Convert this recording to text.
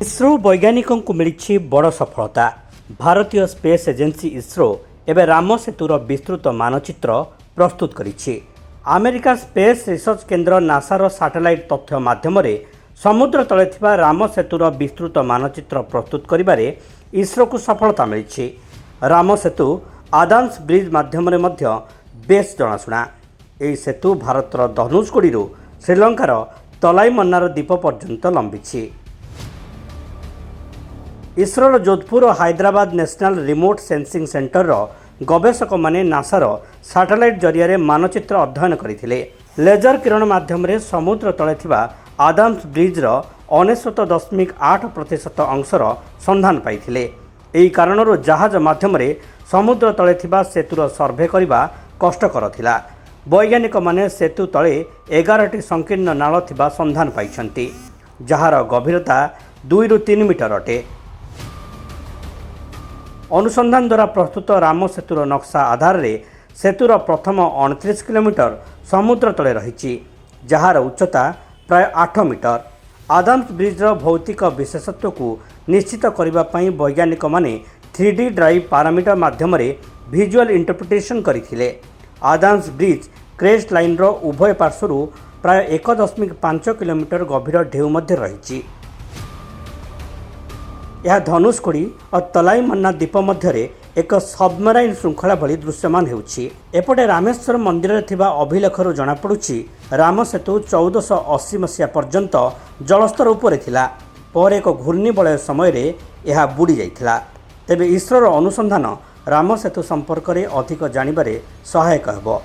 इस्रो वैज्ञानिकों को मिली बड़ सफलता। भारतीय स्पेस एजेंसी इस्रो एवं राम सेतुर विस्तृत मानचित्र प्रस्तुत करिछि। अमेरिका स्पेस रिसर्च केन्द्र नासार सैटेलाइट तथ्य माध्यम समुद्र तले थिबा राम सेतुर विस्तृत मानचित्र प्रस्तुत करिबारे इस्रो को सफलता मिली। राम सेतु आदाम्स ब्रिज माध्यम बेस जनाशुना। यह सेतु भारतर धनुषकोडी श्रीलंकार तलाईमन्नार द्वीप पर्यंत लंबी। इस्रोर जोधपुर और Hyderabad national remote sensing centre गवेषक माने नासार सैटेलाइट जरिया मानचित्र अध्ययन करथिले। लेजर किरण माध्यम समुद्र तले थिबा आदाम्स ब्रिजर 99.8% अंशर संधान पाइथिले। एही कारणरू जहाज माध्यम समुद्र तले थिबा सेतुर सर्भे करने कष्टकर थिला। वैज्ञानिक माने सेतु तले 11टी संकीर्ण नाल थिबा संधान पाइछंती, जहार गभीरता 2 ରୁ 3 मीटर अटे। अनुसंधान द्वारा प्रस्तुत राम सेतुर नक्शा आधार में सेतुर प्रथम 29 किलोमीटर समुद्र तले रही, जार उच्चता प्राय 8 मीटर। आदाम्स ब्रिजर भौतिक विशेषत्व को निश्चित करने वैज्ञानिक माने 3D ड्राइव पैरामीटर माध्यम विजुअल इंटरप्रिटेशन करथिले। आदाम्स ब्रिज क्रेस्ट लाइन उभय पार्श्वर प्राय 1.5 किलोमीटर गभीर ढेउ मध्य रही। यह धनुषकोडी और तलाईमन्ना द्वीप मध्य एक सबमराइन श्रृंखला भली दृश्यमान होउछि। एपटे रामेश्वर मंदिर में थिबा अभिलेखरू जनापड़ुछि राम सेतु 1480 मसीहा पर्यंत जलस्तर उपरे थिला, पर एक घूर्णिबलय समय रे यह बुड़ी जाइथिला। तेबे इस्रोर अनुसंधान राम सेतु संपर्क में अधिक जानिबारे सहायक हेबो।